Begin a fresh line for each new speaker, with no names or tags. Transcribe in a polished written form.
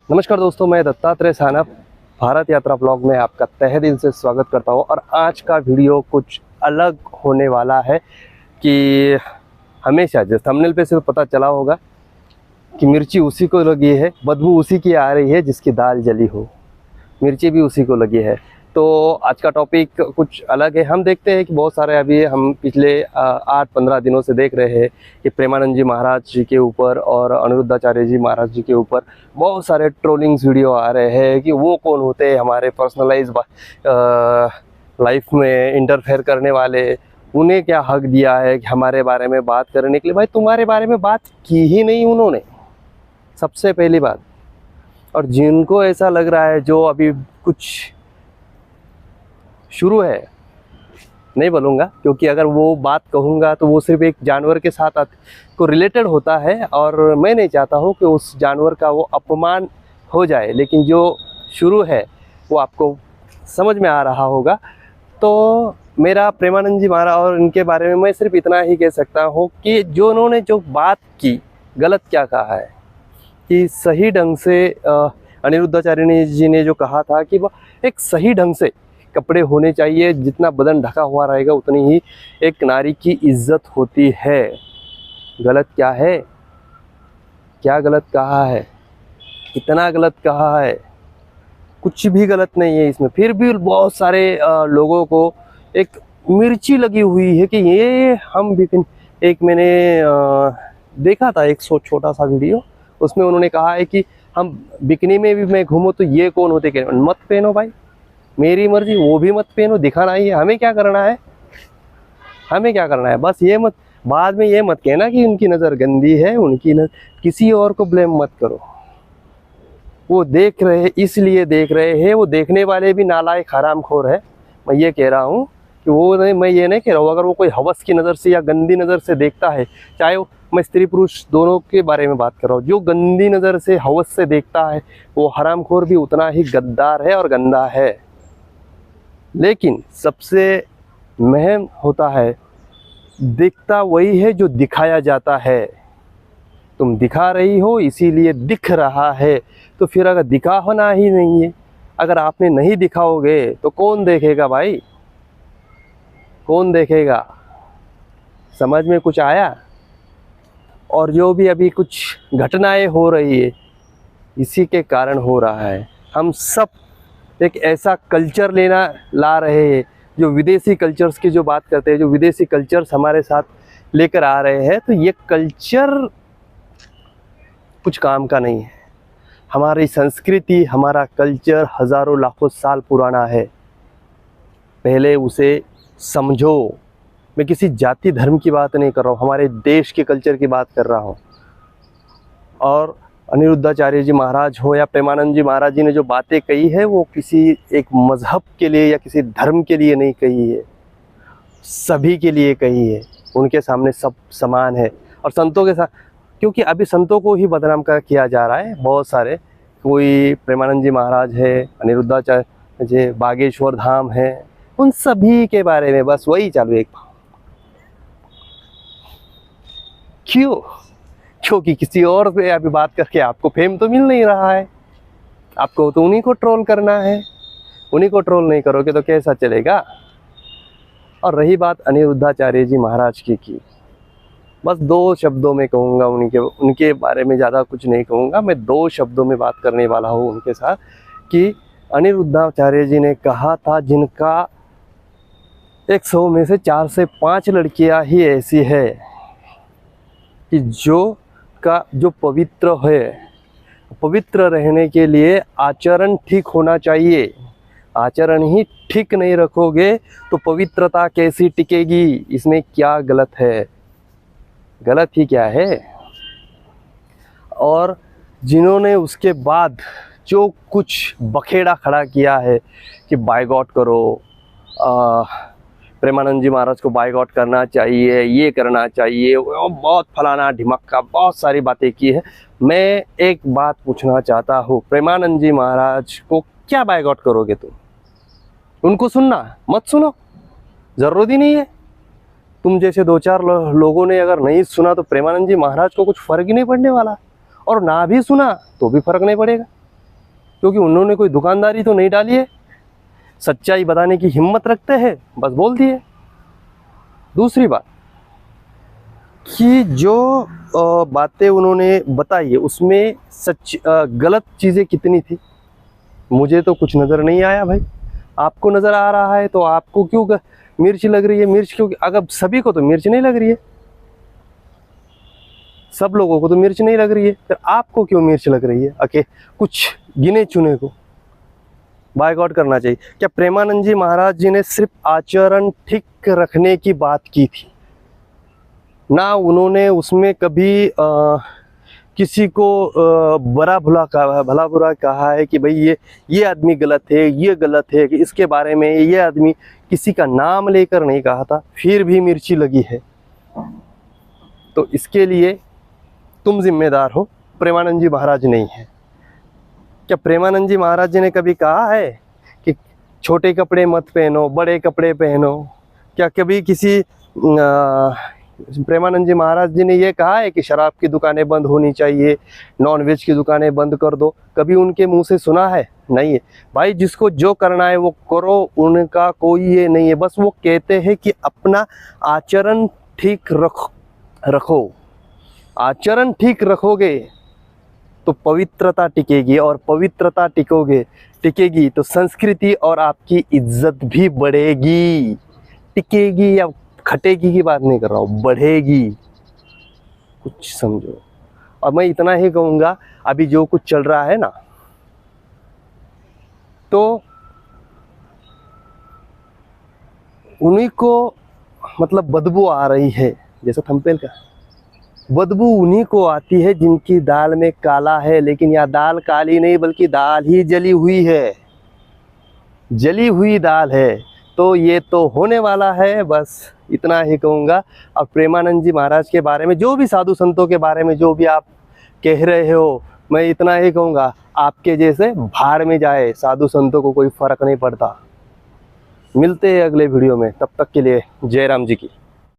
नमस्कार दोस्तों, मैं दत्तात्रेय सानप भारत यात्रा ब्लॉग में आपका तहे दिल से स्वागत करता हूं। और आज का वीडियो कुछ अलग होने वाला है कि हमेशा जैसे थंबनेल पे से पता चला होगा कि मिर्ची उसी को लगी है, बदबू उसी की आ रही है जिसकी दाल जली हो। मिर्ची भी उसी को लगी है। तो आज का टॉपिक कुछ अलग है। हम देखते हैं कि बहुत सारे अभी हम पिछले 8-15 दिनों से देख रहे हैं कि प्रेमानंद जी महाराज जी के ऊपर और अनिरुद्धाचार्य जी महाराज जी के ऊपर बहुत सारे ट्रोलिंग्स वीडियो आ रहे हैं कि वो कौन होते हैं हमारे पर्सनलाइज लाइफ में इंटरफेयर करने वाले, उन्हें क्या हक दिया है कि हमारे बारे में बात करने के लिए। भाई, तुम्हारे बारे में बात की ही नहीं उन्होंने, सबसे पहली बात। और जिनको ऐसा लग रहा है, जो अभी कुछ शुरू है, नहीं बोलूँगा क्योंकि अगर वो बात कहूँगा तो वो सिर्फ एक जानवर के साथ को रिलेटेड होता है और मैं नहीं चाहता हूँ कि उस जानवर का वो अपमान हो जाए। लेकिन जो शुरू है वो आपको समझ में आ रहा होगा। तो मेरा प्रेमानंद जी महाराज और इनके बारे में मैं सिर्फ इतना ही कह सकता हूँ कि जो उन्होंने जो बात की, गलत क्या कहा है कि सही ढंग से अनिरुद्धाचार्य जी ने जो कहा था कि वह एक सही ढंग से कपड़े होने चाहिए, जितना बदन ढका हुआ रहेगा उतनी ही एक नारी की इज्जत होती है। गलत क्या है? क्या गलत कहा है? इतना गलत कहा है? कुछ भी गलत नहीं है इसमें। फिर भी बहुत सारे लोगों को एक मिर्ची लगी हुई है कि ये हम भी। एक मैंने देखा था एक छोटा सा वीडियो, उसमें उन्होंने कहा है कि हम बिकनी में भी मैं घूमूं तो ये कौन होते। मत पहनो भाई, मेरी मर्जी, वो भी मत पहनो, दिखाना ही है। हमें क्या करना है? हमें क्या करना है? बस ये मत, बाद में ये मत कहना कि उनकी नज़र गंदी है, उनकी नज़र, किसी और को ब्लेम मत करो। वो देख रहे, इसलिए देख रहे हैं। वो देखने वाले भी नालायक हरामखोर है। मैं ये कह रहा हूँ कि वो नहीं, मैं ये नहीं कह रहा हूँ अगर वो कोई हवस की नज़र से या गंदी नज़र से देखता है, चाहे वो, मैं स्त्री पुरुष दोनों के बारे में बात कर रहा हूँ, जो गंदी नज़र से हवस से देखता है वो हरामखोर भी उतना ही गद्दार है और गंदा है। लेकिन सबसे महम होता है, दिखता वही है जो दिखाया जाता है। तुम दिखा रही हो इसीलिए दिख रहा है। तो फिर अगर दिखा होना ही नहीं है, अगर आपने नहीं दिखाओगे तो कौन देखेगा भाई? कौन देखेगा? समझ में कुछ आया? और जो भी अभी कुछ घटनाएं हो रही है इसी के कारण हो रहा है। हम सब एक ऐसा कल्चर ला रहे हैं, जो विदेशी कल्चर्स की जो बात करते हैं, जो विदेशी कल्चर्स हमारे साथ लेकर आ रहे हैं, तो ये कल्चर कुछ काम का नहीं है। हमारी संस्कृति, हमारा कल्चर हज़ारों लाखों साल पुराना है। पहले उसे समझो। मैं किसी जाति धर्म की बात नहीं कर रहा हूँ, हमारे देश के कल्चर की बात कर रहा हूँ। और अनिरुद्धाचार्य जी महाराज हो या प्रेमानंद जी महाराज जी ने जो बातें कही है, वो किसी एक मज़हब के लिए या किसी धर्म के लिए नहीं कही है, सभी के लिए कही है। उनके सामने सब समान है। और संतों के साथ, क्योंकि अभी संतों को ही बदनाम किया जा रहा है बहुत सारे। कोई प्रेमानंद जी महाराज है, अनिरुद्धाचार्य जी, बागेश्वर धाम है, उन सभी के बारे में बस वही चालू है। क्यों? क्योंकि किसी और पे अभी बात करके आपको फेम तो मिल नहीं रहा है। आपको तो उन्हीं को ट्रोल करना है। उन्हीं को ट्रोल नहीं करोगे तो कैसा चलेगा? और रही बात अनिरुद्धाचार्य जी महाराज की, बस 2 शब्दों में कहूँगा उनके बारे में, ज़्यादा कुछ नहीं कहूँगा। मैं 2 शब्दों में बात करने वाला हूँ उनके साथ कि अनिरुद्धाचार्य जी ने कहा था, जिनका 100 में से 4 से 5 लड़कियाँ ही ऐसी है कि जो पवित्र है। पवित्र रहने के लिए आचरण ठीक होना चाहिए। आचरण ही ठीक नहीं रखोगे तो पवित्रता कैसी टिकेगी? इसमें क्या गलत है? गलत ही क्या है? और जिन्होंने उसके बाद जो कुछ बखेड़ा खड़ा किया है कि बायकॉट करो, प्रेमानंद जी महाराज को बायकॉट करना चाहिए, ये करना चाहिए, बहुत फलाना ढिमक्का, बहुत सारी बातें की है। मैं एक बात पूछना चाहता हूँ, प्रेमानंद जी महाराज को क्या बायकॉट करोगे तुम? उनको सुनना मत सुनो, ज़रूरत ही नहीं है। तुम जैसे 2-4 लोगों ने अगर नहीं सुना तो प्रेमानंद जी महाराज को कुछ फ़र्क ही नहीं पड़ने वाला। और ना भी सुना तो भी फ़र्क नहीं पड़ेगा। क्योंकि उन्होंने कोई दुकानदारी तो नहीं डाली है, सच्चाई बताने की हिम्मत रखते हैं, बस बोल दिए। दूसरी बात कि जो बातें उन्होंने बताई है उसमें गलत चीज़ें कितनी थी, मुझे तो कुछ नज़र नहीं आया भाई। आपको नज़र आ रहा है तो आपको क्यों मिर्च लग रही है? मिर्च क्यों? अगर सभी को तो मिर्च नहीं लग रही है, सब लोगों को तो मिर्च नहीं लग रही है, फिर आपको क्यों मिर्च लग रही है? कुछ गिने चुने को बायकॉट करना चाहिए क्या? प्रेमानंद जी महाराज जी ने सिर्फ आचरण ठीक रखने की बात की थी, ना उन्होंने उसमें कभी किसी को भला बुरा कहा है कि भाई ये आदमी गलत है, ये गलत है, कि इसके बारे में ये आदमी किसी का नाम लेकर नहीं कहा था, फिर भी मिर्ची लगी है। तो इसके लिए तुम जिम्मेदार हो, प्रेमानंद जी महाराज नहीं है। क्या प्रेमानंद जी महाराज जी ने कभी कहा है कि छोटे कपड़े मत पहनो, बड़े कपड़े पहनो? क्या कभी किसी प्रेमानंद जी महाराज जी ने ये कहा है कि शराब की दुकानें बंद होनी चाहिए, नॉनवेज की दुकानें बंद कर दो? कभी उनके मुंह से सुना है? नहीं है भाई। जिसको जो करना है वो करो, उनका कोई ये नहीं है। बस वो कहते हैं कि अपना आचरण ठीक रखो। आचरण ठीक रखोगे तो पवित्रता टिकेगी, और पवित्रता टिकेगी तो संस्कृति और आपकी इज्जत भी बढ़ेगी। टिकेगी या खटेगी की बात नहीं कर रहा हूँ, बढ़ेगी। कुछ समझो। और मैं इतना ही कहूँगा, अभी जो कुछ चल रहा है ना, तो उन्हीं को मतलब बदबू आ रही है, जैसा थंबनेल का बदबू उन्हीं को आती है जिनकी दाल में काला है। लेकिन यह दाल काली नहीं, बल्कि दाल ही जली हुई है, जली हुई दाल है। तो ये तो होने वाला है, बस इतना ही कहूँगा। अब प्रेमानंद जी महाराज के बारे में, जो भी साधु संतों के बारे में जो भी आप कह रहे हो, मैं इतना ही कहूँगा, आपके जैसे भाड़ में जाए, साधु संतों को कोई फ़र्क नहीं पड़ता। मिलते हैं अगले वीडियो में, तब तक के लिए जय राम जी की।